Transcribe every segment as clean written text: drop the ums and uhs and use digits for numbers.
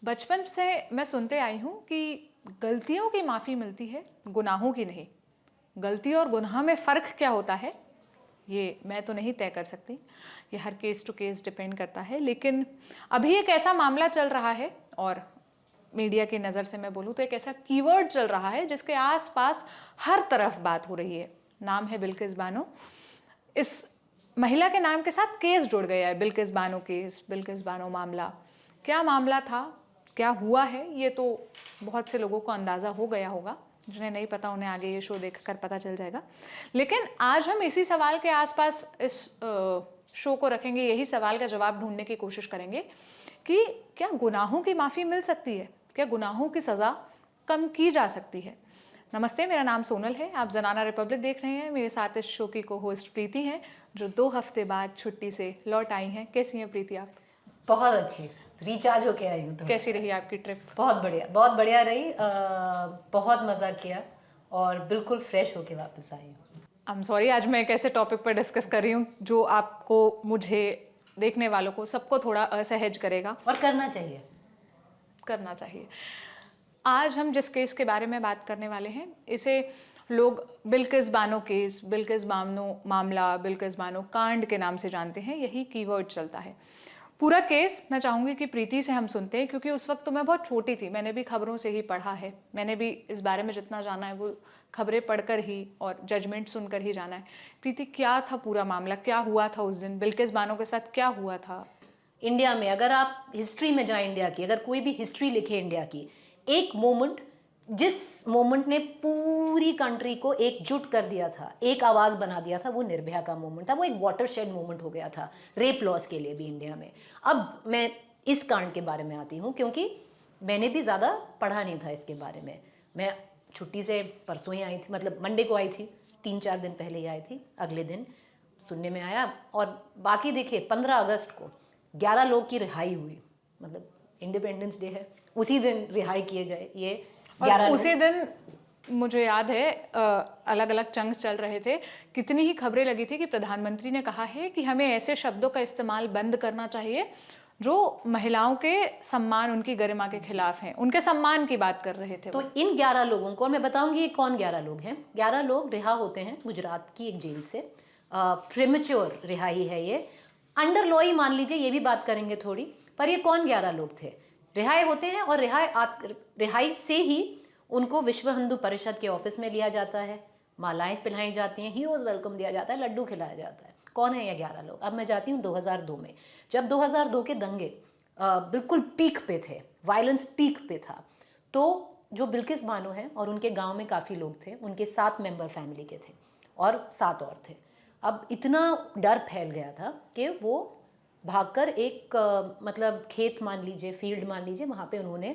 बचपन से मैं सुनते आई हूँ कि गलतियों की माफ़ी मिलती है, गुनाहों की नहीं। गलती और गुनाह में फ़र्क क्या होता है ये मैं तो नहीं तय कर सकती, ये हर केस टू केस डिपेंड करता है। लेकिन अभी एक ऐसा मामला चल रहा है, और मीडिया की नज़र से मैं बोलूँ तो एक ऐसा कीवर्ड चल रहा है जिसके आसपास हर तरफ बात हो रही है। नाम है बिल्किस बानो। इस महिला के नाम के साथ केस जुड़ गया है, बिल्किस बानो केस, बिल्किस बानो मामला। क्या मामला था, क्या हुआ है, ये तो बहुत से लोगों को अंदाज़ा हो गया होगा। जिन्हें नहीं पता उन्हें आगे ये शो देखकर पता चल जाएगा। लेकिन आज हम इसी सवाल के आसपास इस शो को रखेंगे, यही सवाल का जवाब ढूंढने की कोशिश करेंगे कि क्या गुनाहों की माफ़ी मिल सकती है, क्या गुनाहों की सज़ा कम की जा सकती है। नमस्ते, मेरा नाम सोनल है, आप जनाना रिपब्लिक देख रहे हैं। मेरे साथ इस शो की को होस्ट प्रीति हैं, जो 2 हफ्ते बाद छुट्टी से लौट आई हैं। कैसी हैं प्रीति आप? बहुत अच्छी, रिचार्ज होके आई हूँ। तो कैसी रही आपकी ट्रिप? बहुत बढ़िया रही। बहुत मज़ा किया और बिल्कुल फ्रेश होके वापस आई हूँ। आई एम सॉरी, आज मैं एक ऐसे टॉपिक पर डिस्कस कर रही हूँ जो आपको, मुझे, देखने वालों को, सबको थोड़ा असहज करेगा। और करना चाहिए। आज हम जिस केस के बारे में बात करने वाले हैं, इसे लोग बिल्किस बानो केस, बिल्किस बानो मामला, बिल्किस बानो कांड के नाम से जानते हैं। यही कीवर्ड चलता है। पूरा केस मैं चाहूँगी कि प्रीति से हम सुनते हैं, क्योंकि उस वक्त तो मैं बहुत छोटी थी। मैंने भी खबरों से ही पढ़ा है, मैंने भी इस बारे में जितना जाना है वो खबरें पढ़कर ही और जजमेंट सुनकर ही जाना है। प्रीति, क्या था पूरा मामला, क्या हुआ था उस दिन, बिल्किस बानो के साथ क्या हुआ था? इंडिया में अगर आप हिस्ट्री में जाएं, इंडिया की अगर कोई भी हिस्ट्री लिखे इंडिया की, एक मोमेंट जिस मोमेंट ने पूरी कंट्री को एकजुट कर दिया था, एक आवाज़ बना दिया था, वो निर्भया का मोमेंट था। वो एक वाटरशेड मोमेंट हो गया था रेप लॉस के लिए भी इंडिया में। अब मैं इस कांड के बारे में आती हूँ, क्योंकि मैंने भी ज़्यादा पढ़ा नहीं था इसके बारे में। मैं छुट्टी से परसों ही आई थी, मतलब मंडे को आई थी, 3-4 दिन पहले ही आई थी। अगले दिन सुनने में आया, और बाकी देखिए 15 अगस्त को 11 लोग की रिहाई हुई, मतलब इंडिपेंडेंस डे है, उसी दिन रिहाई किए गए ये 11 उसी दिन मुझे याद है अलग अलग चंक्स चल रहे थे। कितनी ही खबरें लगी थी कि प्रधानमंत्री ने कहा है कि हमें ऐसे शब्दों का इस्तेमाल बंद करना चाहिए जो महिलाओं के सम्मान, उनकी गरिमा के खिलाफ हैं। उनके सम्मान की बात कर रहे थे तो इन 11 लोगों को, और मैं बताऊंगी ये कौन 11 लोग हैं। 11 लोग रिहा होते हैं गुजरात की एक जेल से। प्रीमेच्योर रिहाई है ये, अंडर लॉ ही मान लीजिए, ये भी बात करेंगे थोड़ी। पर ये कौन 11 लोग थे? रिहाई होते हैं, और रिहाई से ही उनको विश्व हिंदू परिषद के ऑफिस में लिया जाता है, मालाएं पिलाई जाती हैं, हीरोज वेलकम दिया जाता है, लड्डू खिलाया जाता है। कौन है ये 11 लोग? अब मैं जाती हूँ 2002 में, जब 2002 के दंगे बिल्कुल पीक पे थे, वायलेंस पीक पे था। तो जो बिल्किस बानो है और उनके गांव में काफ़ी लोग थे, उनके 7 मेंबर फैमिली के थे और 7 और थे। अब इतना डर फैल गया था कि वो भागकर एक मतलब खेत मान लीजिए, फील्ड मान लीजिए, वहाँ पे उन्होंने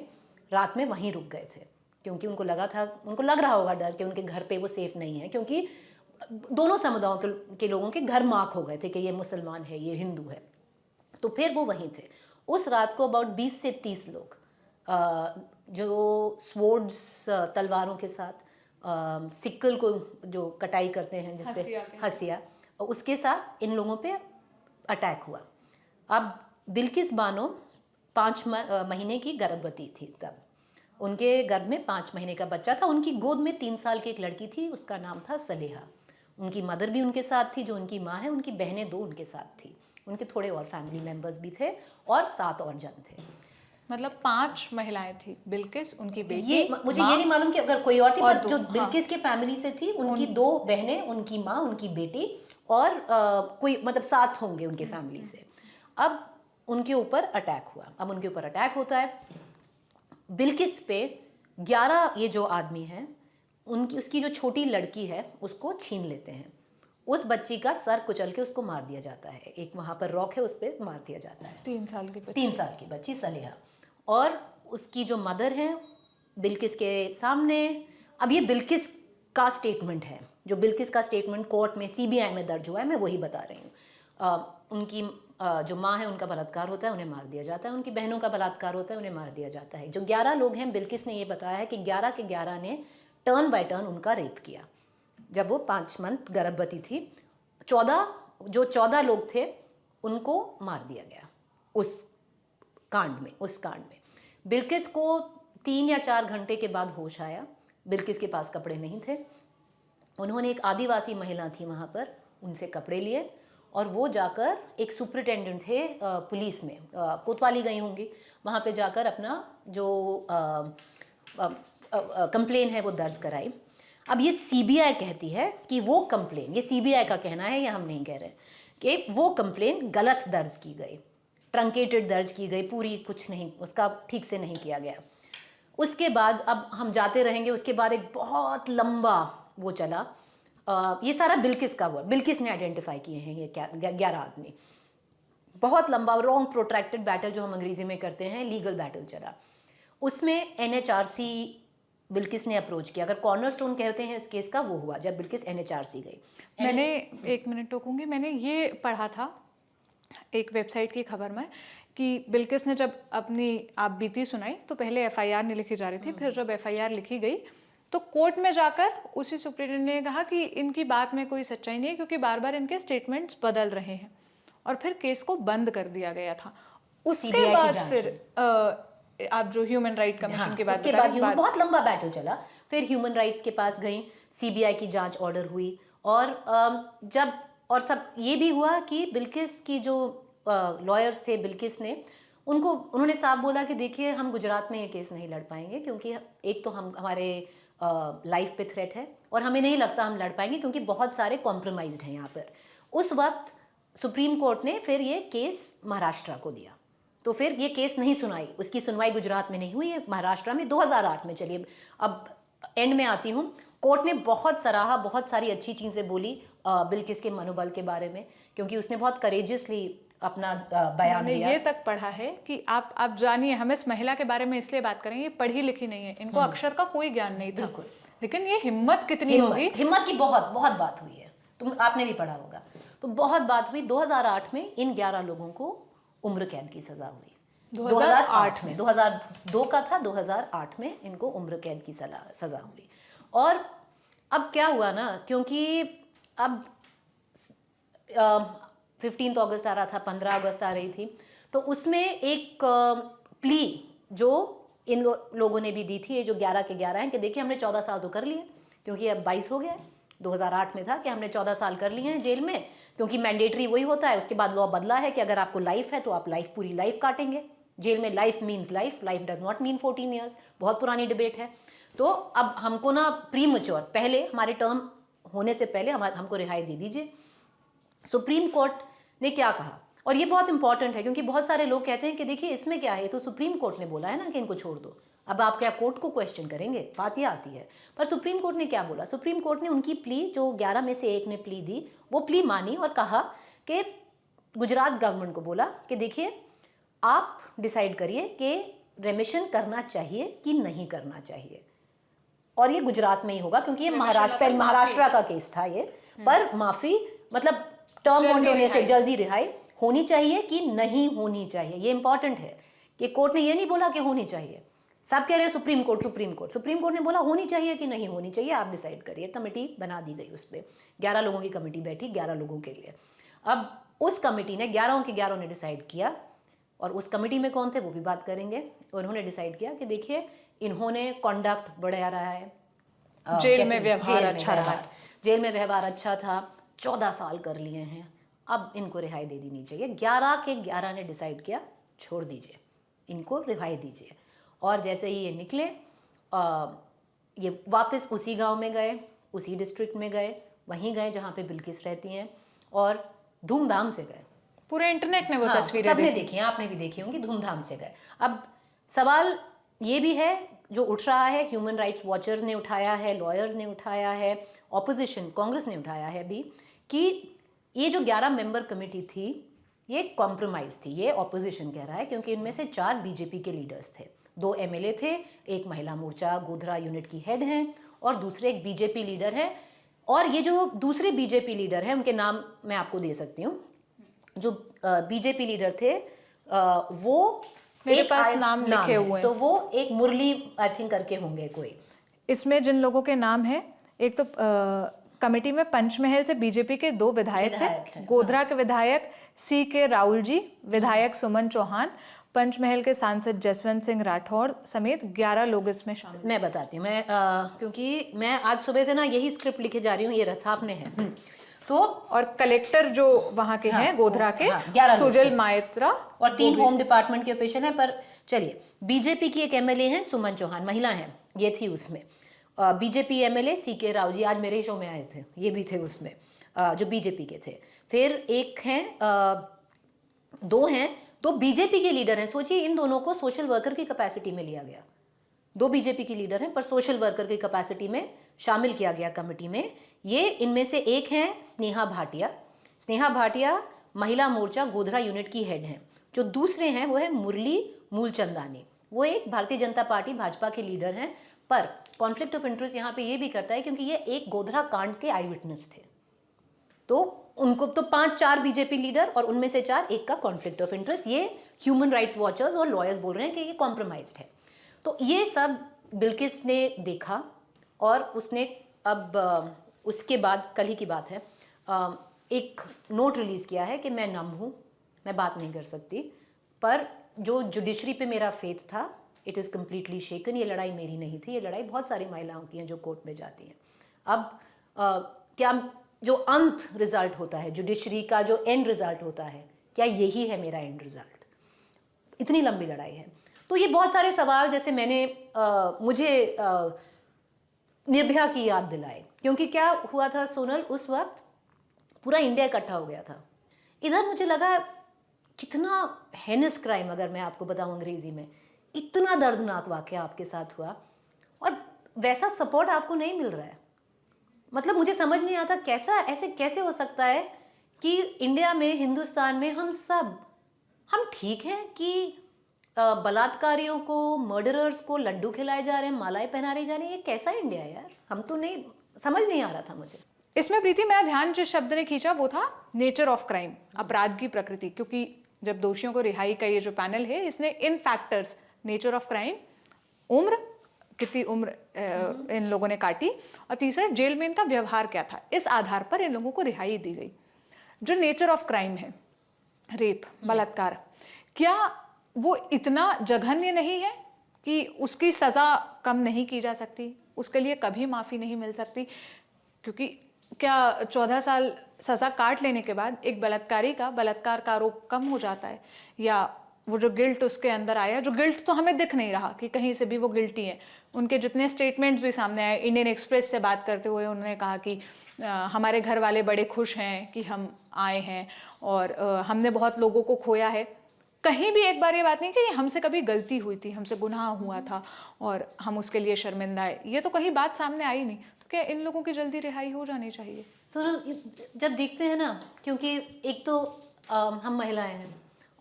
रात में वहीं रुक गए थे, क्योंकि उनको लग रहा होगा डर कि उनके घर पे वो सेफ नहीं है, क्योंकि दोनों समुदायों के लोगों के घर मार्क हो गए थे कि ये मुसलमान है, ये हिंदू है। तो फिर वो वहीं थे। उस रात को अबाउट 20 से 30 लोग जो स्वॉर्ड्स, तलवारों के साथ, सिक्कल को जो कटाई करते हैं जिससे, हसिया, उसके साथ इन लोगों पे अटैक हुआ। अब बिल्किस बानो 5 महीने की गर्भवती थी तब। उनके गर्भ में 5 महीने का बच्चा था। उनकी गोद में 3 साल की एक लड़की थी, उसका नाम था सलेहा। उनकी मदर भी उनके साथ थी, जो उनकी माँ है। उनकी बहनें 2 उनके साथ थी। उनके थोड़े और फैमिली मेंबर्स भी थे, और 7 और जन थे। मतलब 5 महिलाएं थी, बिल्किस, उनकी बेटी, ये मुझे ये नहीं मालूम कि अगर कोई और थी, पर जो बिल्किस हाँ, के फैमिली से थी, उनकी 2 बहनें, उनकी माँ, उनकी बेटी, और कोई मतलब 7 होंगे उनके फैमिली से। अब उनके ऊपर अटैक हुआ। अब उनके ऊपर अटैक होता है, बिल्किस पे 11 ये जो आदमी हैं, उसकी जो छोटी लड़की है उसको छीन लेते हैं। उस बच्ची का सर कुचल के उसको मार दिया जाता है। एक वहाँ पर रॉक है, उस पर मार दिया जाता है। 3 साल की बच्ची, 3 साल की बच्ची सलेहा। और उसकी जो मदर है बिल्किस के सामने, अब ये बिल्किस का स्टेटमेंट है, जो बिल्किस का स्टेटमेंट कोर्ट में सीबीआई में दर्ज हुआ है, मैं वही बता रही हूँ। उनकी जो माँ है, उनका बलात्कार होता है, उन्हें मार दिया जाता है। उनकी बहनों का बलात्कार होता है, उन्हें मार दिया जाता है। जो 11 लोग हैं, बिल्किस ने ये बताया है कि 11 के 11 ने टर्न बाय टर्न उनका रेप किया। जब वो 5 मंथ गर्भवती थी, 14 लोग थे, उनको मार दिया गया उस कांड में। बिल्किस को 3 या 4 घंटे के बाद होश आया। बिल्किस के पास कपड़े नहीं थे। उन्होंने एक आदिवासी महिला थी वहाँ पर, उनसे कपड़े लिए और वो जाकर, एक सुपरिटेंडेंट थे पुलिस में, कोतवाली गई होंगी, वहाँ पे जाकर अपना जो कंप्लेन है वो दर्ज कराई। अब ये सीबीआई कहती है कि वो कंप्लेन, ये सीबीआई का कहना है, ये हम नहीं कह रहे, कि वो कंप्लेन गलत दर्ज की गई, ट्रंकेटेड दर्ज की गई, पूरी कुछ नहीं, उसका ठीक से नहीं किया गया। उसके बाद अब हम जाते रहेंगे, उसके बाद एक बहुत लंबा वो चला। ये सारा बिल्किस का हुआ, बिल्किस ने आइडेंटिफाई किए हैं ये 11 आदमी। बहुत लंबा लॉन्ग प्रोट्रैक्टेड बैटल, जो हम अंग्रेजी में करते हैं, लीगल बैटल चला। उसमें एनएचआरसी बिल्किस ने अप्रोच किया। अगर कॉर्नरस्टोन कहते हैं इस केस का, वो हुआ जब बिल्किस एनएचआरसी गई। मैंने 1 मिनट टोकूंगी, मैंने ये पढ़ा था एक वेबसाइट की खबर में कि बिल्किस ने जब अपनी आप बीती सुनाई तो पहले एफआईआर नहीं लिखी जा रही थी, फिर जब एफआईआर लिखी गई तो कोर्ट में जाकर उसी सुप्रीटेंडेंट ने कहा कि इनकी बात में कोई सच्चाई नहीं है, क्योंकि बार बार इनके स्टेटमेंट्स बदल रहे हैं, और फिर केस को बंद कर दिया गया था। उसके बाद फिर आप जो ह्यूमन राइट कमीशन की बात उसके बाद बहुत लंबा बैटल चला। फिर ह्यूमन राइट्स के पास गई, सीबीआई की जांच ऑर्डर हुई, और जब और सब ये भी हुआ कि बिल्किस की जो लॉयर्स थे, बिल्किस ने उन्होंने साफ बोला कि देखिए, हम गुजरात में ये केस नहीं लड़ पाएंगे, क्योंकि एक तो हमारे लाइफ पे थ्रेट है, और हमें नहीं लगता हम लड़ पाएंगे, क्योंकि बहुत सारे कॉम्प्रोमाइज्ड हैं यहाँ पर। उस वक्त सुप्रीम कोर्ट ने फिर ये केस महाराष्ट्र को दिया, तो फिर ये केस नहीं सुनाई, उसकी सुनवाई गुजरात में नहीं हुई है, महाराष्ट्र में 2008 में चली। अब एंड में आती हूँ, कोर्ट ने बहुत सराहा, बहुत सारी अच्छी चीज़ें बोली बिल्किस के मनोबल के बारे में, क्योंकि उसने बहुत करेजियसली अपना बयान दिया। ये तक पढ़ा है कि आप जानिए, हम इस महिला के बारे में इसलिए बात करेंगे, पढ़ी लिखी नहीं है, इनको अक्षर का कोई ज्ञान नहीं था, लेकिन ये हिम्मत कितनी होगी। हिम्मत की बहुत बहुत बात हुई है, आपने भी पढ़ा होगा, तो बहुत बात हुई। 2008 में इन 11 लोगों को उम्र कैद की सजा हुई। 2008 में, 2002 का था, 2008 में इनको उम्र कैद की सजा हुई। और अब क्या हुआ ना, क्योंकि अब 15 अगस्त आ रहा था, 15 अगस्त आ रही थी, तो उसमें एक प्ली जो इन लोगों ने भी दी थी, ये जो 11 के 11 हैं, कि देखिए हमने 14 साल तो कर लिए, क्योंकि अब 22 हो गया है। 2008 में था कि हमने 14 साल कर लिए हैं जेल में, क्योंकि मैंडेटरी वही होता है। उसके बाद लॉ बदला है कि अगर आपको लाइफ है तो आप लाइफ, पूरी लाइफ काटेंगे जेल में। Life means life, life does not mean 14 years. बहुत पुरानी डिबेट है। तो अब हमको ना प्रीमैच्योर, पहले हमारे टर्म होने से पहले हमको रिहाई दे दीजिए। सुप्रीम कोर्ट ने क्या कहा, और ये बहुत इंपॉर्टेंट है, क्योंकि बहुत सारे लोग कहते हैं कि देखिए इसमें क्या है, तो सुप्रीम कोर्ट ने बोला है ना कि इनको छोड़ दो, अब आप क्या कोर्ट को क्वेश्चन करेंगे, बात ये आती है। पर सुप्रीम कोर्ट ने क्या बोला, सुप्रीम कोर्ट ने उनकी प्ली, जो 11 में से एक ने प्ली दी, वो प्ली मानी और कहा कि गुजरात गवर्नमेंट को बोला कि देखिए आप डिसाइड करिए कि रेमिशन करना चाहिए कि नहीं करना चाहिए, और ये गुजरात में ही होगा, क्योंकि ये महाराष्ट्र का केस था ये। पर माफी मतलब टर्म होने से जल्दी रिहाई होनी चाहिए कि नहीं होनी चाहिए, ये इंपॉर्टेंट है कि कोर्ट ने ये नहीं बोला कि होनी चाहिए। सब कह रहे हैं सुप्रीम कोर्ट ने बोला होनी चाहिए कि नहीं होनी चाहिए, आप डिसाइड करिए। कमेटी बना दी गई, उस पर 11 लोगों की कमेटी बैठी, 11 लोगों के लिए। अब उस कमेटी ने 11 के 11 ने डिसाइड किया, और उस कमेटी में कौन थे वो भी बात करेंगे। उन्होंने डिसाइड किया कि देखिए इन्होंने कॉन्डक्ट बढ़ाया रहा है, जेल में व्यवहार अच्छा रहा, जेल में व्यवहार अच्छा था, 14 साल कर लिए हैं, अब इनको रिहाई दे देनी चाहिए। 11 के 11 ने डिसाइड किया छोड़ दीजिए, इनको रिहाई दीजिए। और जैसे ही ये निकले, ये वापस उसी गांव में गए, उसी डिस्ट्रिक्ट में गए, वहीं गए जहाँ पे बिल्किस रहती हैं, और धूमधाम से गए। पूरे इंटरनेट ने वो तस्वीरें सबने देखी हैं, आपने भी देखी होंगी, धूमधाम से गए। अब सवाल ये भी है जो उठ रहा है, ह्यूमन राइट्स वॉचर्स ने उठाया है, लॉयर्स ने उठाया है, ऑपोजिशन कांग्रेस ने उठाया है भी, कि ये जो 11 मेंबर कमेटी थी ये कॉम्प्रोमाइज़ थी। ये ऑपोजिशन कह रहा है, क्योंकि इनमें से 4 बीजेपी के लीडर्स थे, 2 एमएलए थे, एक महिला मोर्चा गोधरा यूनिट की हेड हैं, और दूसरे एक बीजेपी लीडर है। और ये जो दूसरे बीजेपी लीडर हैं उनके नाम मैं आपको दे सकती हूँ। जो बीजेपी लीडर थे वो मेरे पास नाम लिखे हुए हैं, तो वो एक मुरली आई थिंक करके होंगे कोई। इसमें जिन लोगों के नाम है, एक तो कमेटी में पंचमहल से बीजेपी के 2 विधायक थे, गोधरा के विधायक CK राहुल जी, विधायक सुमन चौहान, पंचमहल के सांसद जसवंत सिंह राठौर समेत 11 लोग इसमें शामिल। मैं बताती हूँ, क्योंकि मैं आज सुबह से ना यही स्क्रिप्ट लिखे जा रही हूँ, ये सामने है। तो और कलेक्टर जो वहाँ के हैं गोधरा के, 11 सुजल मायत्रा, और 3 होम डिपार्टमेंट के ऑफिशियल हैं। पर चलिए, बीजेपी की एक एमएलए हैं सुमन चौहान, महिला हैं, ये थी उसमें। BJP MLA C K Rao ji आज मेरे ही शो में आए थे, ये भी थे उसमें, जो बीजेपी के थे। फिर एक हैं, 2 हैं, 2 बीजेपी के लीडर हैं। सोचिए, इन दोनों को सोशल वर्कर की कैपेसिटी में लिया गया। 2 बीजेपी की लीडर हैं पर सोशल वर्कर की कैपेसिटी में शामिल किया गया कमेटी में। ये इनमें से एक हैं स्नेहा भाटिया। स्नेहा भाटिया महिला मोर्चा गोधरा यूनिट की हेड हैं। जो दूसरे हैं वो है मुरली मूलचंदानी, वो एक भारतीय जनता पार्टी भाजपा के लीडर हैं। पर कॉन्फ्लिक्ट ऑफ इंटरेस्ट यहाँ पे ये भी करता है क्योंकि ये एक गोधरा कांड के आई विटनेस थे, तो उनको तो 5-4 बीजेपी लीडर और उनमें से 4, एक का कॉन्फ्लिक्ट ऑफ इंटरेस्ट। ये ह्यूमन राइट्स वॉचर्स और लॉयर्स बोल रहे हैं कि ये कॉम्प्रोमाइज्ड है। तो ये सब बिल्किस ने देखा और उसने अब उसके बाद, कल ही की बात है, एक नोट रिलीज़ किया है कि मैं नम हूँ, मैं बात नहीं कर सकती, पर जो जुडिशरी पे मेरा फेथ था इट इज़ कम्प्लीटली शेकन। ये लड़ाई मेरी नहीं थी, ये लड़ाई बहुत सारी महिलाओं की हैं जो कोर्ट में जाती हैं। अब क्या जो अंत रिजल्ट होता है, जुडिशरी का जो एंड रिजल्ट होता है, क्या यही है मेरा एंड रिजल्ट? इतनी लंबी लड़ाई है। तो ये बहुत सारे सवाल, जैसे मैंने मुझे निर्भया की याद दिलाए, क्योंकि क्या हुआ था सोनल, उस वक्त पूरा इंडिया इकट्ठा हो गया था। इधर मुझे लगा कितना हेनस क्राइम, अगर मैं आपको बताऊं अंग्रेजी में, इतना दर्दनाक वाकया आपके साथ हुआ और वैसा सपोर्ट आपको नहीं मिल रहा है। मतलब मुझे समझ नहीं आता कैसे हो सकता है कि इंडिया में, हिंदुस्तान में हम ठीक हैं कि बलात्कारियों को, मर्डरर्स को लड्डू खिलाए जा रहे हैं, मालाएं पहनाई जा रही हैं। ये कैसा इंडिया है यार? हम तो नहीं, समझ नहीं आ रहा था मुझे। इसमें प्रीति, मेरा ध्यान जिस शब्द ने खींचा वो था नेचर ऑफ क्राइम, अपराध की प्रकृति। क्योंकि जब दोषियों को रिहाई का ये जो पैनल है, इसने इन फैक्टर्स, नेचर ऑफ क्राइम, उम्र, कितनी उम्र इन लोगों ने काटी, और तीसरा जेल में इनका व्यवहार क्या था, इस आधार पर इन लोगों को रिहाई दी गई। जो नेचर ऑफ क्राइम है, रेप, बलात्कार, क्या वो इतना जघन्य नहीं है कि उसकी सज़ा कम नहीं की जा सकती, उसके लिए कभी माफ़ी नहीं मिल सकती? क्योंकि क्या 14 साल सज़ा काट लेने के बाद एक बलात्कारी का बलात्कार का आरोप कम हो जाता है? या वो जो गिल्ट उसके अंदर आया, जो गिल्ट तो हमें दिख नहीं रहा कि कहीं से भी वो गिल्टी है। उनके जितने स्टेटमेंट्स भी सामने आए, इंडियन एक्सप्रेस से बात करते हुए उन्होंने कहा कि हमारे घर वाले बड़े खुश हैं कि हम आए हैं और हमने बहुत लोगों को खोया है। कहीं भी एक बार ये बात नहीं कि हमसे कभी गलती हुई थी, हमसे गुनाह हुआ था और हम उसके लिए शर्मिंदा है, ये तो कहीं बात सामने आई नहीं। तो क्या इन लोगों की जल्दी रिहाई हो जानी चाहिए? सोनल, जब देखते हैं ना, क्योंकि एक तो हम महिलाएं हैं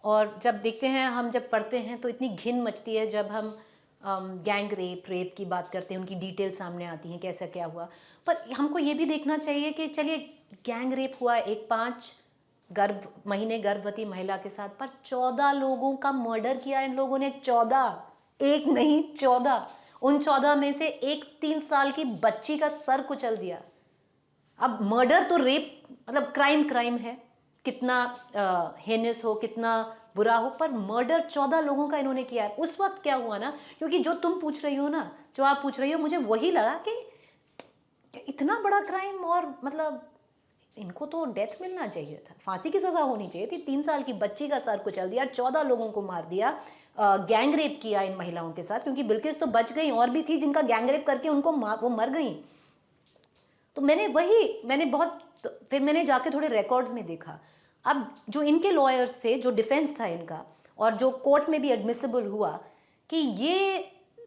और जब देखते हैं, हम जब पढ़ते हैं तो इतनी घिन मचती है जब हम गैंग रेप की बात करते हैं, उनकी डिटेल सामने आती हैं, कैसा क्या हुआ। पर हमको ये भी देखना चाहिए कि चलिए गैंग रेप हुआ, एक 5 महीने गर्भवती महिला के साथ, पर 14 लोगों का मर्डर किया इन लोगों ने। 14, एक नहीं 14। उन 14 में से एक 3 साल की बच्ची का सर कुचल दिया। अब मर्डर तो रेप, मतलब क्राइम है, कितना हेनस हो, कितना बुरा हो, पर मर्डर 14 लोगों का इन्होंने किया है। उस वक्त क्या हुआ ना, क्योंकि जो तुम पूछ रही हो ना, जो आप पूछ रही हो, मुझे वही लगा कि इतना बड़ा क्राइम, और मतलब इनको तो डेथ मिलना चाहिए था, फांसी की सज़ा होनी चाहिए थी। 3 साल की बच्ची का सर कुचल दिया, 14 लोगों को मार दिया, गैंग रेप किया इन महिलाओं के साथ, क्योंकि बिल्किस तो बच गई, और भी थी जिनका गैंग रेप करके उनको वो मर गई। तो फिर मैंने जाके थोड़े रिकॉर्ड्स में देखा। अब जो इनके लॉयर्स थे, जो डिफेंस था इनका, और जो कोर्ट में भी एडमिसिबल हुआ कि ये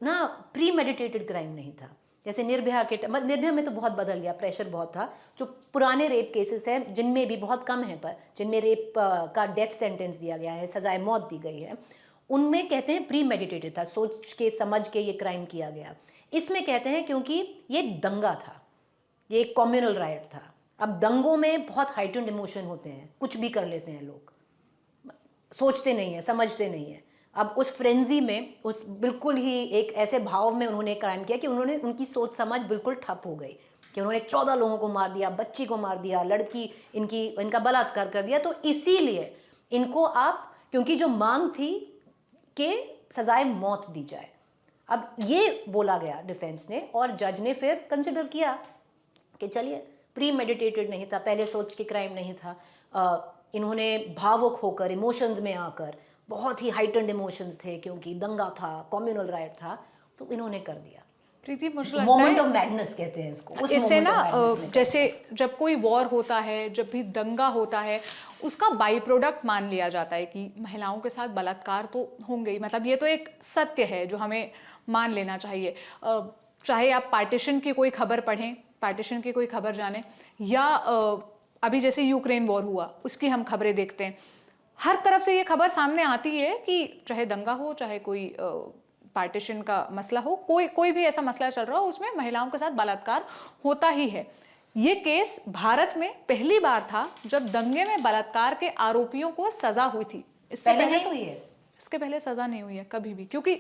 ना प्री मेडिटेटेड क्राइम नहीं था। जैसे निर्भया में तो बहुत बदल गया, प्रेशर बहुत था। जो पुराने रेप केसेस हैं, जिनमें भी बहुत कम हैं, पर जिनमें रेप का डेथ सेंटेंस दिया गया है, सजाए मौत दी गई है, उनमें कहते हैं प्री मेडिटेटेड था, सोच के समझ के ये क्राइम किया गया। इसमें कहते हैं क्योंकि ये दंगा था, ये एक कम्युनल राइट था। अब दंगों में बहुत हाइटेंड इमोशन होते हैं, कुछ भी कर लेते हैं लोग, सोचते नहीं है, समझते नहीं है। अब उस फ्रेंजी में, उस बिल्कुल ही एक ऐसे भाव में उन्होंने क्राइम किया कि उनकी सोच समझ बिल्कुल ठप हो गई, कि उन्होंने 14 लोगों को मार दिया, बच्ची को मार दिया, लड़की इनका बलात्कार कर दिया। तो इसीलिए इनको आप, क्योंकि जो मांग थी कि सजाए मौत दी जाए। अब ये बोला गया डिफेंस ने, और जज ने फिर कंसिडर किया कि चलिए प्री मेडिटेटेड नहीं था, पहले सोच के क्राइम नहीं था, इन्होंने भावुक होकर, इमोशंस में आकर, बहुत ही हाइटेंड इमोशंस थे क्योंकि दंगा था, कम्युनल राइट था, तो इन्होंने कर दिया। प्रीति मुझे लगता मोमेंट है ऑफ मैडनेस कहते हैं इसको, उस इससे moment ना of madness में जैसे जब कोई वॉर होता है, जब भी दंगा होता है, उसका बाई प्रोडक्ट मान लिया जाता है कि महिलाओं के साथ बलात्कार तो होंगे ही। मतलब ये तो एक सत्य है जो हमें मान लेना चाहिए। चाहे आप पार्टीशन की कोई खबर पढ़ें, पार्टीशन की कोई खबर जानें, या अभी जैसे यूक्रेन वॉर हुआ उसकी हम खबरें देखते हैं, हर तरफ से ये खबर सामने आती है कि चाहे दंगा हो, चाहे कोई पार्टीशन का मसला हो, कोई भी ऐसा मसला चल रहा हो, उसमें महिलाओं के साथ बलात्कार होता ही है। ये केस भारत में पहली बार था जब दंगे में बलात्कार के आरोपियों को सजा हुई थी। इससे पहले पहले नहीं हुई है, इसके पहले सजा नहीं हुई है कभी भी, क्योंकि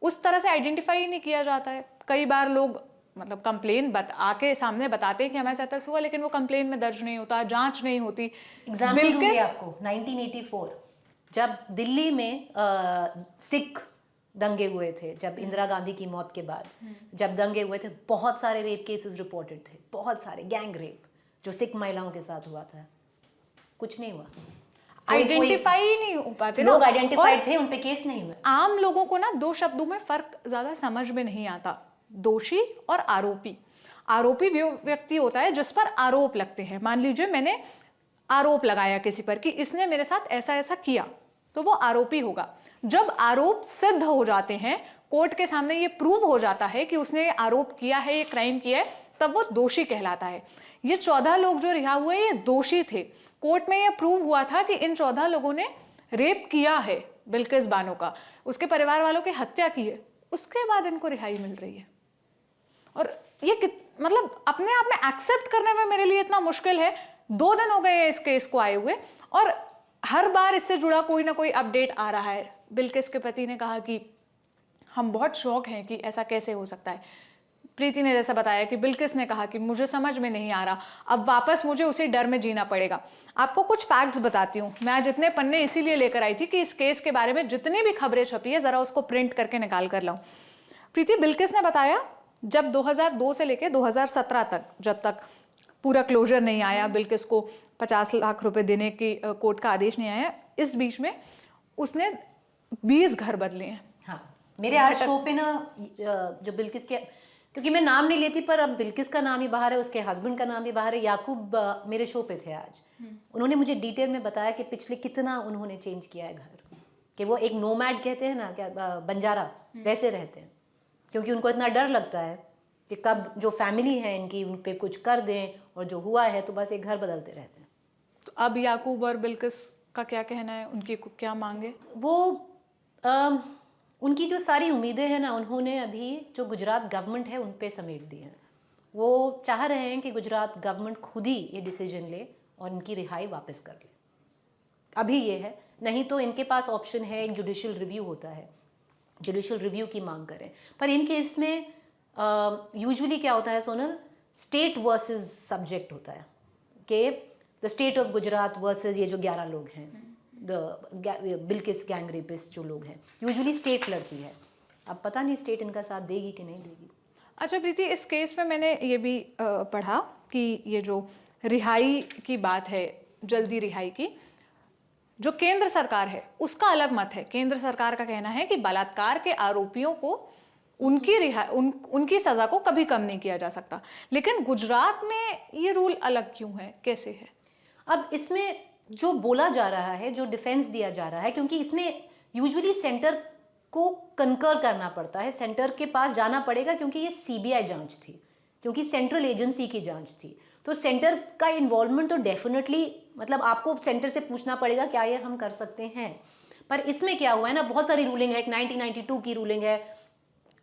उस तरह से आइडेंटिफाई नहीं किया जाता है। कई बार लोग मतलब कंप्लेन आके सामने बताते हैं कि हमारे साथ ऐसा हुआ, लेकिन वो कंप्लेन में दर्ज नहीं होता, जांच नहीं होती। एग्जाम्पल दूंगी आपको, 1984 जब दिल्ली में सिख दंगे हुए थे, जब इंदिरा गांधी की मौत के बाद जब दंगे हुए थे, बहुत सारे रेप केसेस रिपोर्टेड थे, बहुत सारे गैंग रेप जो सिख महिलाओं के साथ हुआ था, कुछ नहीं हुआ, आइडेंटिफाई ही नहीं हो पाते ना, लोग आइडेंटिफाइड थे, उन पे केस नहीं हुए। आम लोगों को ना दो शब्दों में फर्क ज्यादा समझ में नहीं आता, दोषी और आरोपी। आरोपी व्यक्ति होता है जिस पर आरोप लगते हैं। मान लीजिए मैंने आरोप लगाया किसी पर कि इसने मेरे साथ ऐसा ऐसा किया, तो वो आरोपी होगा। जब आरोप सिद्ध हो जाते हैं, कोर्ट के सामने ये प्रूव हो जाता है कि उसने ये आरोप किया है, ये क्राइम किया है, तब वो दोषी कहलाता है। ये 14 लोग जो रिहा हुए ये दोषी थे। कोर्ट में ये प्रूव हुआ था कि इन 14 लोगों ने रेप किया है बिल्किस बानो का, उसके परिवार वालों की हत्या की है, उसके बाद इनको रिहाई मिल रही है। और ये मतलब अपने आप में एक्सेप्ट करने में मेरे लिए इतना मुश्किल है। 2 दिन हो गए इस केस को आए हुए और हर बार इससे जुड़ा कोई ना कोई अपडेट आ रहा है। बिल्किस के पति ने कहा कि हम बहुत शौक हैं कि ऐसा कैसे हो सकता है। प्रीति ने जैसा बताया कि बिल्किस ने कहा कि मुझे समझ में नहीं आ रहा, अब वापस मुझे उसी डर में जीना पड़ेगा। आपको कुछ फैक्ट्स बताती हूँ। मैं आज इतने पन्ने इसीलिए लेकर आई थी कि इस केस के बारे में जितनी भी खबरें छपी है जरा उसको प्रिंट करके निकाल कर लाऊं। प्रीति, बिल्किस ने बताया जब 2002 से लेकर 2017 तक, जब तक पूरा क्लोजर नहीं आया, बिल्किस को 50 लाख रुपए देने की कोर्ट का आदेश नहीं आया, इस बीच में उसने 20 घर बदले हैं। हाँ, मेरे आज शो पे ना जो बिल्किस के, क्योंकि मैं नाम नहीं लेती, पर अब बिल्किस का नाम ही बाहर है, उसके हस्बैंड का नाम भी बाहर है, याकूब मेरे शो पे थे आज। उन्होंने मुझे डिटेल में बताया कि पिछले कितना उन्होंने चेंज किया है घर, कि वो एक नोमैड कहते हैं ना, क्या बंजारा, वैसे रहते हैं, क्योंकि उनको इतना डर लगता है कि कब जो फैमिली है इनकी उन पे कुछ कर दें, और जो हुआ है तो बस एक घर बदलते रहते हैं। तो अब याकूब और बिल्किस का क्या कहना है, उनकी क्या मांगे? वो उनकी जो सारी उम्मीदें हैं ना, उन्होंने अभी जो गुजरात गवर्नमेंट है उन पे समेट दी हैं। वो चाह रहे हैं कि गुजरात गवर्नमेंट खुद ही ये डिसीजन ले और इनकी रिहाई वापस कर ले। अभी ये है, नहीं तो इनके पास ऑप्शन है, एक जुडिशियल रिव्यू होता है, जुडिशियल रिव्यू की मांग करें। पर इन केस में यूजुअली क्या होता है सोनल, स्टेट वर्सेस सब्जेक्ट होता है, कि the state of Gujarat versus ये जो 11 लोग हैं, बिल्किस गैंग रेपिस्ट जो लोग हैं, यूजुअली स्टेट लड़ती है। अब पता नहीं स्टेट इनका साथ देगी कि नहीं देगी। अच्छा प्रीति, इस केस में मैंने ये भी पढ़ा कि ये जो रिहाई की बात है, जल्दी रिहाई की, जो केंद्र सरकार है उसका अलग मत है। केंद्र सरकार का कहना है कि बलात्कार के आरोपियों को उनकी सजा को कभी कम नहीं किया जा सकता। लेकिन गुजरात में ये रूल अलग क्यों है, कैसे है? अब इसमें जो बोला जा रहा है, जो डिफेंस दिया जा रहा है, क्योंकि इसमें यूजुअली सेंटर को कंकर करना पड़ता है, सेंटर के पास जाना पड़ेगा, क्योंकि ये सीबीआई जांच थी, क्योंकि सेंट्रल एजेंसी की जांच थी, तो सेंटर का इन्वॉल्वमेंट तो डेफिनेटली, मतलब आपको सेंटर से पूछना पड़ेगा क्या ये हम कर सकते हैं। पर इसमें क्या हुआ है ना, बहुत सारी रूलिंग है, एक 1992 की रूलिंग है,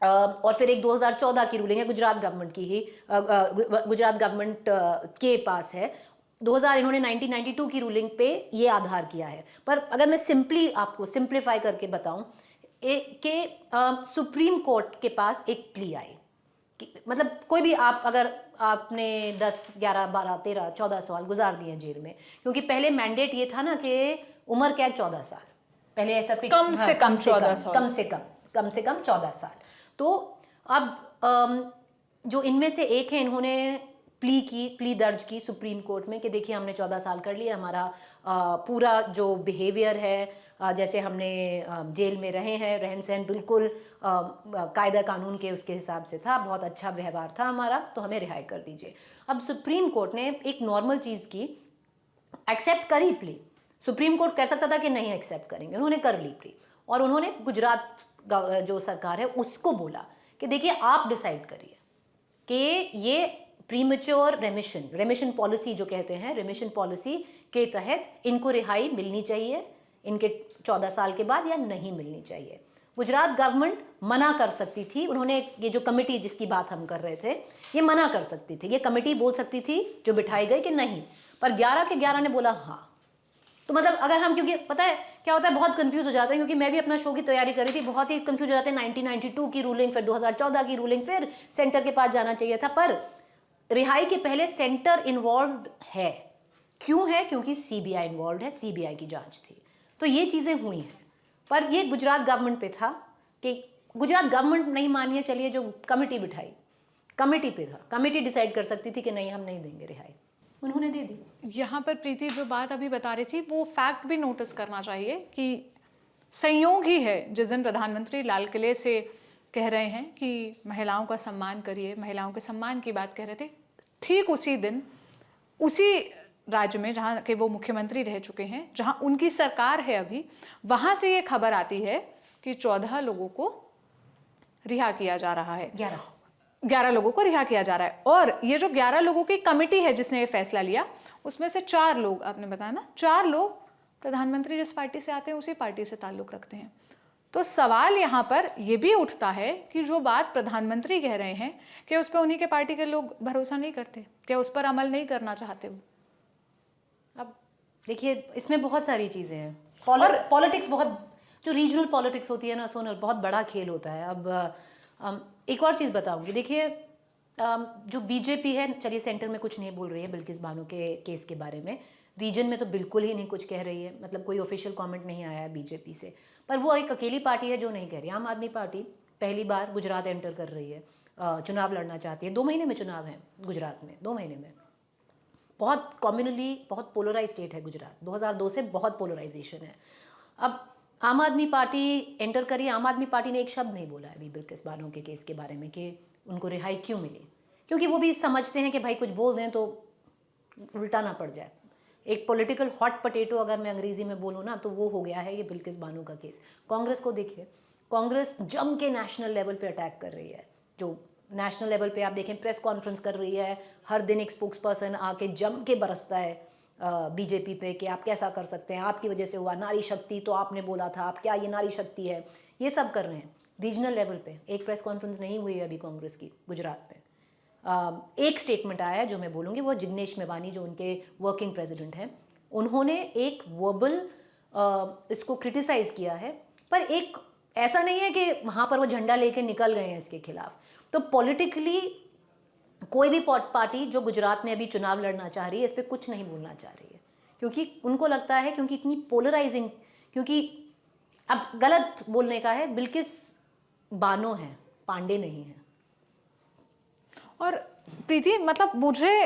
और फिर एक 2014 की रूलिंग है, गुजरात गवर्नमेंट की ही, गुजरात गवर्नमेंट के पास है। 2000 इन्होंने 1992 की रूलिंग पे ये आधार किया है। पर अगर मैं सिंपली आपको सिंप्लीफाई करके बताऊं कि सुप्रीम कोर्ट के पास एक प्ली आई, मतलब कोई भी आप, अगर आपने 10, 11, 12, 13, 14 साल गुजार दिए जेल में, क्योंकि पहले मैंडेट ये था ना कि उम्र कैद 14 साल, पहले ऐसा फिक्स, कम से कम 14 साल, कम से कम 14 साल। तो अब जो इनमें से एक है, इन्होंने प्ली दर्ज की सुप्रीम कोर्ट में कि देखिए हमने 14 साल कर लिया, हमारा पूरा जो बिहेवियर है, जैसे हमने जेल में रहे हैं, रहन सहन बिल्कुल कायदा कानून के उसके हिसाब से था, बहुत अच्छा व्यवहार था हमारा, तो हमें रिहाई कर दीजिए। अब सुप्रीम कोर्ट ने एक नॉर्मल चीज़ की, एक्सेप्ट करी प्ली। सुप्रीम कोर्ट कर सकता था कि नहीं एक्सेप्ट करेंगे, उन्होंने कर ली प्ली। और उन्होंने गुजरात जो सरकार है उसको बोला कि देखिए आप डिसाइड करिए कि ये प्रीमेच्योर रेमिशन पॉलिसी जो कहते हैं, रेमिशन पॉलिसी के तहत इनको रिहाई मिलनी चाहिए इनके 14 साल के बाद या नहीं मिलनी चाहिए। गुजरात गवर्नमेंट मना कर सकती थी, उन्होंने ये जो कमेटी जिसकी बात हम कर रहे थे, ये मना कर सकती थी, ये कमेटी बोल सकती थी जो बिठाई गई कि नहीं, पर 11 के 11 ने बोला हाँ। तो मतलब अगर हम, क्योंकि पता है क्या होता है, बहुत कंफ्यूज हो जाते हैं, क्योंकि मैं भी अपना शो की तैयारी कर रही थी, बहुत ही कंफ्यूज हो जाते हैं। 1992 की रूलिंग, फिर 2014 की रूलिंग, फिर सेंटर के पास जाना चाहिए था, पर रिहाई के पहले सेंटर इन्वॉल्व है। क्यों है? क्योंकि सीबीआई इन्वॉल्व है, सीबीआई की जांच थी, तो ये चीजें हुई हैं। पर ये गुजरात गवर्नमेंट पे था कि गुजरात गवर्नमेंट नहीं मानिए, चलिए जो कमेटी बिठाई, कमेटी पे था, कमेटी डिसाइड कर सकती थी कि नहीं हम नहीं देंगे रिहाई, उन्होंने दे दी। यहाँ पर प्रीति जो बात अभी बता रही थी, वो फैक्ट भी नोटिस करना चाहिए कि संयोग ही है जिस दिन प्रधानमंत्री लाल किले से कह रहे हैं कि महिलाओं का सम्मान करिए, महिलाओं के सम्मान की बात कह रहे थे, ठीक उसी दिन उसी राज्य में जहाँ के वो मुख्यमंत्री रह चुके हैं, जहाँ उनकी सरकार है अभी, वहाँ से ये खबर आती है कि 14 लोगों को रिहा किया जा रहा है, 11 लोगों को रिहा किया जा रहा है। और ये जो 11 लोगों की कमेटी है जिसने ये फैसला लिया, उसमें से 4 लोग, आपने बताया ना, 4 लोग प्रधानमंत्री जिस पार्टी से आते हैं उसी पार्टी से ताल्लुक रखते हैं। तो सवाल यहाँ पर ये भी उठता है कि जो बात प्रधानमंत्री कह रहे हैं कि उस पर उन्हीं के पार्टी के लोग भरोसा नहीं करते, क्या उस पर अमल नहीं करना चाहते वो? अब देखिए इसमें बहुत सारी चीज़ें हैं, पॉलिटिक्स बहुत, जो रीजनल पॉलिटिक्स होती है ना सोनल, बहुत बड़ा खेल होता है। अब एक और चीज़ बताऊंगी, देखिए जो बीजेपी है, चलिए सेंटर में कुछ नहीं बोल रही है बिल्किस बानो के केस के बारे में, रीजन में तो बिल्कुल ही नहीं कुछ कह रही है, मतलब कोई ऑफिशियल कमेंट नहीं आया है बीजेपी से, पर वो एक अकेली पार्टी है जो नहीं कह रही। आम आदमी पार्टी पहली बार गुजरात एंटर कर रही है, चुनाव लड़ना चाहती है, 2 महीने में चुनाव है गुजरात में, 2 महीने में। बहुत कम्युनली बहुत पोलराइज स्टेट है गुजरात, 2002 से बहुत पोलराइजेशन है। अब आम आदमी पार्टी एंटर करी, आम आदमी पार्टी ने एक शब्द नहीं बोला है अभी बिल्किस बानो के केस के बारे में कि उनको रिहाई क्यों मिली, क्योंकि वो भी समझते हैं कि भाई कुछ बोल दें तो उल्टा ना पड़ जाए। एक पॉलिटिकल हॉट पोटैटो अगर मैं अंग्रेजी में बोलूँ ना, तो वो हो गया है ये बिल्किस बानो का केस। कांग्रेस को देखिए, कांग्रेस जम के नेशनल लेवल पे अटैक कर रही है, जो नेशनल लेवल पे आप देखें प्रेस कॉन्फ्रेंस कर रही है, हर दिन एक स्पोक्स पर्सन आके जम के बरसता है बीजेपी पे कि आप कैसा कर सकते हैं, आपकी वजह से हुआ, नारी शक्ति तो आपने बोला था, आप क्या ये नारी शक्ति है, ये सब कर रहे हैं रीजनल लेवल पे। एक प्रेस कॉन्फ्रेंस नहीं हुई है अभी कांग्रेस की गुजरात में। एक स्टेटमेंट आया है जो मैं बोलूँगी, वो जिग्नेश मेवानी जो उनके वर्किंग प्रेसिडेंट हैं, उन्होंने एक वर्बल इसको क्रिटिसाइज़ किया है, पर एक ऐसा नहीं है कि वहाँ पर वो झंडा लेके निकल गए हैं इसके खिलाफ। तो पॉलिटिकली कोई भी पार्टी जो गुजरात में अभी चुनाव लड़ना चाह रही है इस पर कुछ नहीं बोलना चाह रही है, क्योंकि उनको लगता है, क्योंकि इतनी पोलराइजिंग, क्योंकि अब गलत बोलने का है, बिल्किस बानो है, पांडे नहीं है। और प्रीति, मतलब मुझे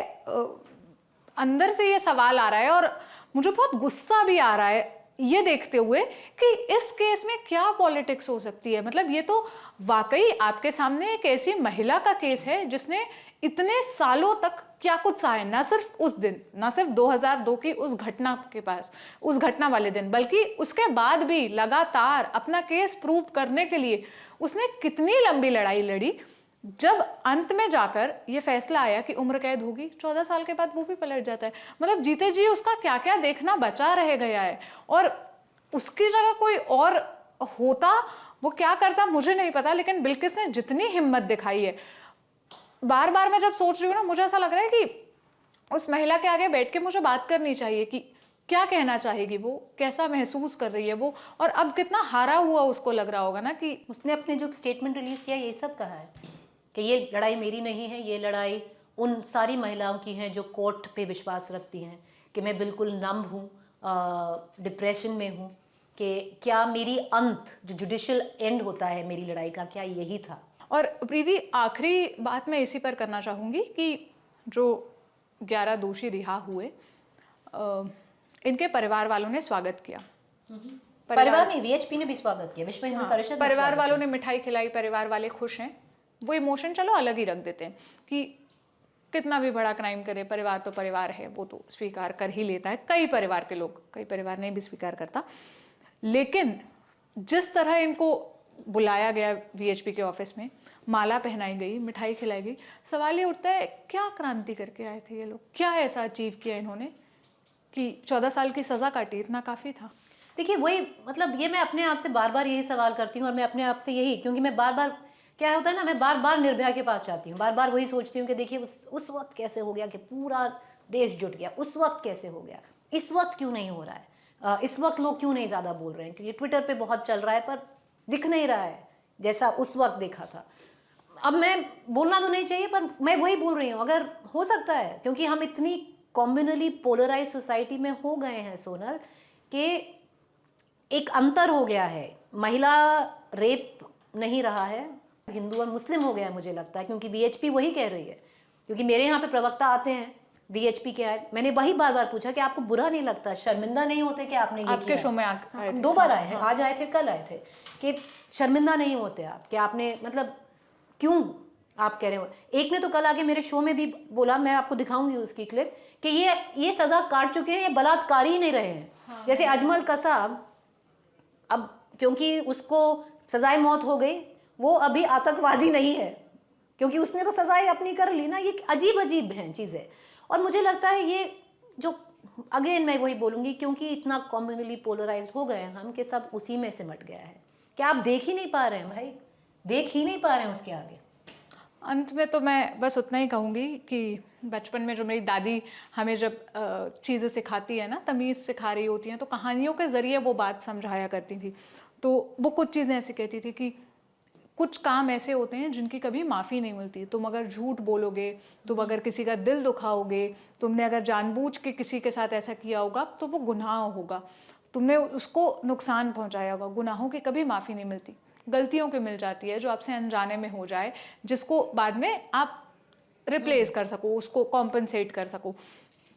अंदर से ये सवाल आ रहा है और मुझे बहुत गुस्सा भी आ रहा है ये देखते हुए कि इस केस में क्या पॉलिटिक्स हो सकती है। मतलब ये तो वाकई आपके सामने एक ऐसी महिला का केस है जिसने इतने सालों तक क्या कुछ सहा, ना सिर्फ उस दिन, ना सिर्फ 2002 की उस घटना के पास, उस घटना वाले दिन, बल्कि उसके बाद भी लगातार अपना केस प्रूव करने के लिए उसने कितनी लंबी लड़ाई लड़ी। जब अंत में जाकर ये फैसला आया कि उम्र कैद होगी, 14 साल के बाद वो भी पलट जाता है। मतलब जीते जी उसका क्या क्या देखना बचा रह गया है, और उसकी जगह कोई और होता वो क्या करता मुझे नहीं पता। लेकिन बिल्किस ने जितनी हिम्मत दिखाई है, बार बार मैं जब सोच रही हूँ ना, मुझे ऐसा लग रहा है कि उस महिला के आगे बैठ के मुझे बात करनी चाहिए कि क्या कहना चाहेगी वो, कैसा महसूस कर रही है वो, और अब कितना हारा हुआ उसको लग रहा होगा ना। कि उसने अपने जो स्टेटमेंट रिलीज किया ये सब कहा है कि ये लड़ाई मेरी नहीं है, ये लड़ाई उन सारी महिलाओं की है जो कोर्ट पे विश्वास रखती हैं कि मैं बिल्कुल नम हूँ, डिप्रेशन में हूँ, कि क्या मेरी अंत जो जुडिशियल एंड होता है मेरी लड़ाई का, क्या यही था? और प्रीति, आखिरी बात मैं इसी पर करना चाहूँगी कि जो 11 दोषी रिहा हुए, इनके परिवार वालों ने स्वागत किया। परिवार नहीं, वीएचपी ने भी स्वागत किया, विश्व हिंदू परिषद ने परिवार स्वागत वालों किया। ने मिठाई खिलाई, परिवार वाले खुश हैं। वो इमोशन चलो अलग ही रख देते हैं कि कितना भी बड़ा क्राइम करे, परिवार तो परिवार है, वो तो स्वीकार कर ही लेता है। कई परिवार के लोग, कई परिवार नहीं भी स्वीकार करता। लेकिन जिस तरह इनको बुलाया गया वीएचपी के ऑफिस में, माला पहनाई गई, मिठाई खिलाई गई, सवाल ये उठता है क्या क्रांति करके आए थे ये लोग? क्या ऐसा अचीव किया इन्होंने कि 14 साल की सज़ा काटी? इतना काफ़ी था। देखिए वही, मतलब ये मैं अपने आप से बार बार यही सवाल करती हूँ, और मैं अपने आप से यही, क्योंकि मैं बार बार, क्या होता है ना, मैं बार बार निर्भया के पास जाती हूँ, बार बार वही सोचती हूँ कि देखिए उस वक्त कैसे हो गया कि पूरा देश जुट गया, उस वक्त कैसे हो गया, इस वक्त क्यों नहीं हो रहा है, इस वक्त लोग क्यों नहीं ज़्यादा बोल रहे हैं, क्योंकि ट्विटर पे बहुत चल रहा है पर दिख नहीं रहा है जैसा उस वक्त देखा था। अब मैं बोलना तो नहीं चाहिए पर मैं वही बोल रही हूँ, अगर हो सकता है, क्योंकि हम इतनी कॉम्युनली पोलराइज सोसाइटी में हो गए हैं सोनल, कि एक अंतर हो गया है, महिला रेप नहीं रहा है, हिंदू और मुस्लिम हो गया है मुझे लगता है, क्योंकि वीएचपी वही कह रही है। क्योंकि मेरे यहाँ पे प्रवक्ता आते हैं वीएचपी के आए, मैंने वही बार बार पूछा कि आपको बुरा नहीं लगता, शर्मिंदा नहीं होते कि आपने ये आपके शो में आए थे? 2 बार आए हैं, आज आए थे, कल आए थे, कि शर्मिंदा नहीं होते आप कि आपने, मतलब क्यों आप कह रहे हो? एक ने तो कल आके मेरे शो में भी बोला, मैं आपको दिखाऊंगी उसकी क्लिप, कि ये सजा काट चुके हैं, ये बलात्कारी ही नहीं रहे हैं। जैसे अजमल कसाब, अब क्योंकि उसको सजाए मौत हो गई, वो अभी आतंकवादी नहीं है, क्योंकि उसने तो सजाएं अपनी कर ली ना। ये अजीब अजीब हैं चीज़ें, और मुझे लगता है ये जो, अगेन मैं वही बोलूँगी, क्योंकि इतना कम्युनली पोलराइज हो गए हैं हम कि सब उसी में सिमट गया है। क्या आप देख ही नहीं पा रहे हैं भाई, देख ही नहीं पा रहे हैं उसके आगे। अंत में तो मैं बस उतना ही कहूँगी कि बचपन में जो मेरी दादी हमें जब चीज़ें सिखाती है ना, तमीज़ सिखा रही होती हैं, तो कहानियों के ज़रिए वो बात समझाया करती थी। तो वो कुछ चीज़ें ऐसी कहती थी कि कुछ काम ऐसे होते हैं जिनकी कभी माफ़ी नहीं मिलती। तुम अगर झूठ बोलोगे, तुम अगर किसी का दिल दुखाओगे, तुमने अगर जानबूझ के किसी के साथ ऐसा किया होगा, तो वो गुनाह होगा, तुमने उसको नुकसान पहुँचाया होगा। गुनाहों की कभी माफ़ी नहीं मिलती, गलतियों की मिल जाती है जो आपसे अनजाने में हो जाए, जिसको बाद में आप रिप्लेस कर सको, उसको कॉम्पनसेट कर सको।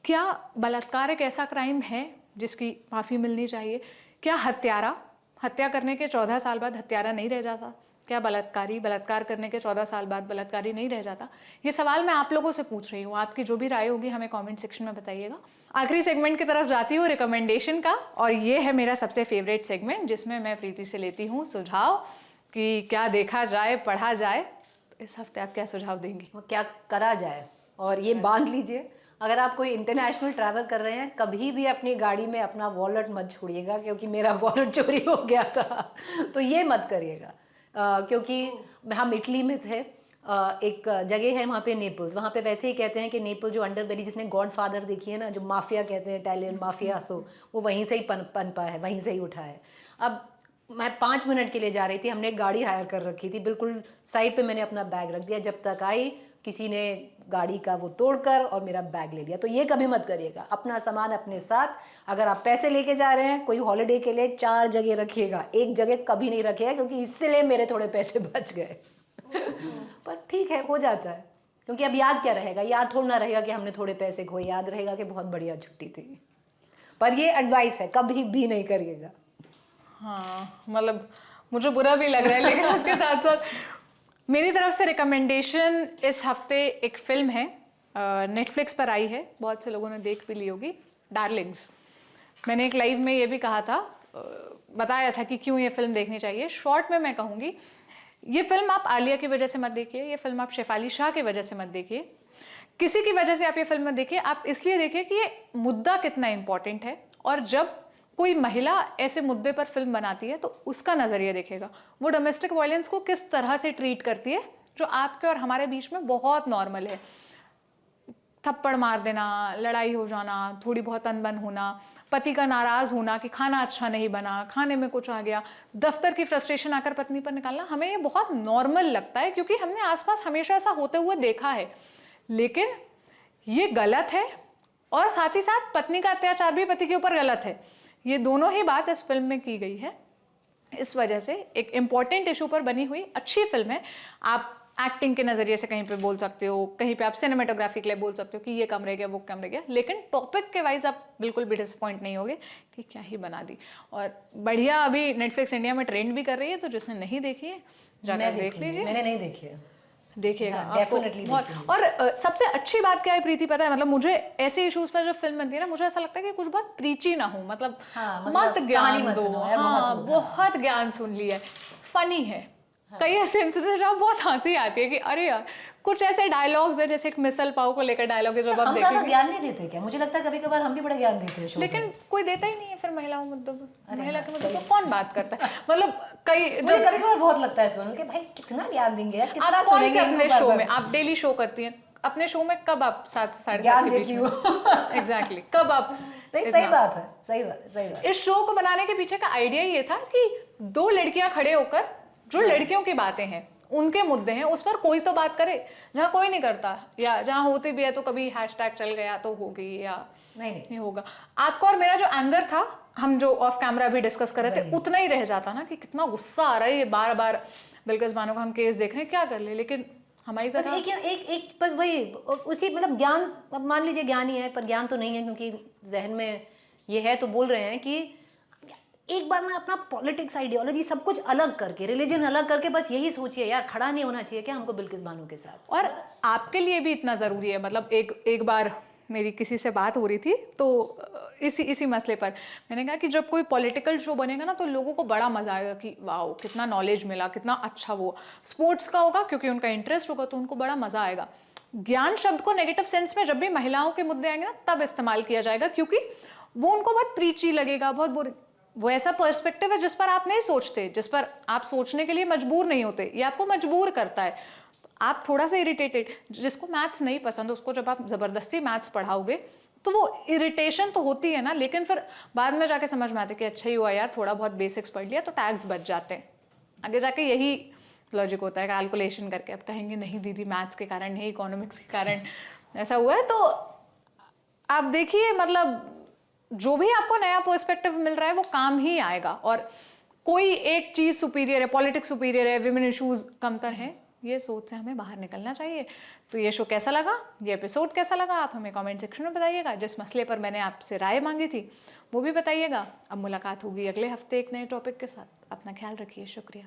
क्या बलात्कार एक ऐसा क्राइम है जिसकी माफ़ी मिलनी चाहिए? क्या हत्या करने के 14 साल बाद हत्यारा नहीं रह जाता? क्या बलात्कार करने के 14 साल बाद बलात्कारी नहीं रह जाता? ये सवाल मैं आप लोगों से पूछ रही हूँ। आपकी जो भी राय होगी हमें कमेंट सेक्शन में बताइएगा। आखिरी सेगमेंट की तरफ जाती हूँ, रिकमेंडेशन का, और ये है मेरा सबसे फेवरेट सेगमेंट, जिसमें मैं प्रीति से लेती हूँ सुझाव कि क्या देखा जाए, पढ़ा जाए। तो इस हफ्ते आप क्या सुझाव देंगी? वो क्या करा जाए, और ये बांध लीजिए, अगर आप कोई इंटरनेशनल ट्रैवल कर रहे हैं, कभी भी अपनी गाड़ी में अपना वॉलेट मत छोड़िएगा, क्योंकि मेरा वॉलेट चोरी हो गया था। तो ये मत करिएगा, क्योंकि हम इटली में थे, एक जगह है वहाँ पे नेपल्स, वहाँ पे वैसे ही कहते हैं कि नेपल जो अंडरबेली, जिसने गॉडफादर देखी है ना, जो माफिया कहते हैं, इटालियन माफिया, सो वो वहीं से ही पनपा है, वहीं से ही उठा है। अब मैं 5 मिनट के लिए जा रही थी, हमने एक गाड़ी हायर कर रखी थी, बिल्कुल साइड पे मैंने अपना बैग रख दिया, जब तक आई किसी ने गाड़ी का वो तोड़कर और मेरा बैग ले लिया। तो ये कभी मत करिएगा, अपना सामान अपने साथ, अगर आप पैसे लेके जा रहे हैं कोई हॉलिडे के लिए, 4 जगह रखिएगा, एक जगह कभी नहीं रखिएगा, क्योंकि इसलिए मेरे थोड़े पैसे बच गए। पर ठीक है, हो जाता है, क्योंकि अब याद क्या रहेगा, याद थोड़ा ना रहेगा कि हमने थोड़े पैसे खोए, याद रहेगा कि बहुत बढ़िया छुट्टी थी। पर ये एडवाइस है, कभी भी नहीं करिएगा। हाँ, मतलब मुझे बुरा भी लग रहा है, लेकिन उसके साथ साथ मेरी तरफ से रिकमेंडेशन इस हफ्ते एक फिल्म है, नेटफ्लिक्स पर आई है, बहुत से लोगों ने देख भी ली होगी, डार्लिंग्स। मैंने एक लाइव में ये भी कहा था, बताया था कि क्यों ये फिल्म देखनी चाहिए। शॉर्ट में मैं कहूँगी, ये फिल्म आप आलिया की वजह से मत देखिए, ये फिल्म आप शेफाली शाह की वजह से मत देखिए, किसी की वजह से आप ये फिल्म मत देखिए। आप इसलिए देखिए कि ये मुद्दा कितना इम्पॉर्टेंट है, और जब कोई महिला ऐसे मुद्दे पर फिल्म बनाती है तो उसका नज़रिया देखेगा, वो डोमेस्टिक वायलेंस को किस तरह से ट्रीट करती है, जो आपके और हमारे बीच में बहुत नॉर्मल है। थप्पड़ मार देना, लड़ाई हो जाना, थोड़ी बहुत अनबन होना, पति का नाराज़ होना कि खाना अच्छा नहीं बना, खाने में कुछ आ गया, दफ्तर की फ्रस्ट्रेशन आकर पत्नी पर निकालना, हमें ये बहुत नॉर्मल लगता है, क्योंकि हमने आसपास हमेशा ऐसा होते हुए देखा है। लेकिन ये गलत है, और साथ ही साथ पत्नी का अत्याचार भी पति के ऊपर गलत है, ये दोनों ही बात इस फिल्म में की गई है। इस वजह से एक इम्पॉर्टेंट इशू पर बनी हुई अच्छी फिल्म है। आप एक्टिंग के नज़रिए से कहीं पे बोल सकते हो, कहीं पे आप सिनेमेटोग्राफी के लिए बोल सकते हो कि ये कम रह गया, वो कम रह गया, लेकिन टॉपिक के वाइज आप बिल्कुल भी डिसअपॉइंट नहीं होगे कि क्या ही बना दी। और बढ़िया अभी नेटफ्लिक्स इंडिया में ट्रेंड भी कर रही है, तो जिसने नहीं देखी है जाकर देख लीजिए। मैंने नहीं देखी है। देखिएगा, हाँ, आपको definitely बहुत। और सबसे अच्छी बात क्या है प्रीति पता है, मतलब मुझे ऐसे इश्यूज पर जब फिल्म बनती है ना, मुझे ऐसा लगता है कि कुछ बहुत प्रीची ना हो, मतलब हाँ, मत मतलब ज्ञान कहानी मत दो। सुनाओ यार, हाँ, बहुत बहुत ज्ञान सुन लिया है, फनी है। कई ऐसे इंसिडेंट्स जहाँ बहुत हंसी आती है कि अरे यार, कुछ ऐसे डायलॉग्स है, जैसे एक मिसल पाव को लेकर डायलॉग है, जब आप हम ज्यादा देखेंगे, ज्ञान नहीं देते क्या? मुझे लगता है कभी कभार हम भी बड़ा ज्ञान देते हैं शो में। लेकिन कोई देता ही नहीं है फिर महिलाओं मुद्दों पर। महिला हाँ, के मुद्दों पर कौन बात करता है? मतलब कई मुझे कभी कभार बहुत लगता है इस फिल्म के, भाई कितना ज्ञान देंगे यार, कितना आप कौन से सुनेंगे अपने इनको शो बार-बार। में, आप डेली शो करती हैं, अपने शो में कब आप 7 साढ़े 7 ज्ञान के बीच देती में हूँ। एग्जैक्टली कब आप नहीं, इतना- सही बात है, सही बात है, सही बात है। इस शो को बनाने के पीछे का आइडिया ये था कि 2 लड़कियां खड़े होकर जो लड़कियों की बातें हैं, उनके मुद्दे हैं, उस पर कोई तो बात करे, जहाँ कोई नहीं करता, या जहाँ होती भी है तो कभी हैशटैग चल गया तो होगी, या नहीं नहीं होगा। आपका और मेरा जो एंगर था, हम जो ऑफ कैमरा भी डिस्कस कर रहे थे, उतना ही रह जाता ना कि कितना गुस्सा आ रहा है, ये बार बार बिल्किस बानो का हम केस देख रहे हैं, क्या कर ले, लेकिन हमारी बस तरह एक बस वही उसी मतलब ज्ञान, अब मान लीजिए ज्ञान ही है पर ज्ञान तो नहीं है, क्योंकि जहन में ये है तो बोल रहे हैं कि एक बार ना अपना पॉलिटिक्स, आइडियोलॉजी सब कुछ अलग करके, रिलीजन अलग करके, बस यही सोचिए यार, खड़ा नहीं होना चाहिए क्या हमको बिल्किस बानो के साथ। और आपके लिए भी इतना ज़रूरी है, मतलब एक बार मेरी किसी से बात हो रही थी, तो इसी मसले पर मैंने कहा कि जब कोई पॉलिटिकल शो बनेगा ना, तो लोगों को बड़ा मजा आएगा कि वाओ कितना नॉलेज मिला, कितना अच्छा। वो स्पोर्ट्स का होगा क्योंकि उनका इंटरेस्ट होगा, तो उनको बड़ा मजा आएगा। ज्ञान शब्द को नेगेटिव सेंस में जब भी महिलाओं के मुद्दे आएंगे ना, तब इस्तेमाल किया जाएगा, क्योंकि वो उनको बहुत प्रीची लगेगा, बहुत बोरिंग। वो ऐसा पर्सपेक्टिव है जिस पर आप नहीं सोचते, जिस पर आप सोचने के लिए मजबूर नहीं होते, ये आपको मजबूर करता है। आप थोड़ा सा इरिटेटेड, जिसको मैथ्स नहीं पसंद उसको जब आप ज़बरदस्ती मैथ्स पढ़ाओगे तो वो इरिटेशन तो होती है ना, लेकिन फिर बाद में जाके समझ में आते कि अच्छा ही हुआ यार, थोड़ा बहुत बेसिक्स पढ़ लिया तो टैग्स बच जाते हैं। आगे जाके यही लॉजिक होता है, कैलकुलेशन करके। अब कहेंगे नहीं दीदी मैथ्स के कारण नहीं, इकोनॉमिक्स के कारण ऐसा हुआ है, तो आप देखिए मतलब जो भी आपको नया पर्सपेक्टिव मिल रहा है वो काम ही आएगा। और कोई एक चीज़ सुपीरियर है, पॉलिटिक्स सुपीरियर है, विमेन इशूज़ कमतर हैं, ये सोच से हमें बाहर निकलना चाहिए। तो ये शो कैसा लगा, ये एपिसोड कैसा लगा, आप हमें कमेंट सेक्शन में बताइएगा। जिस मसले पर मैंने आपसे राय मांगी थी वो भी बताइएगा। अब मुलाकात होगी अगले हफ्ते एक नए टॉपिक के साथ। अपना ख्याल रखिए, शुक्रिया।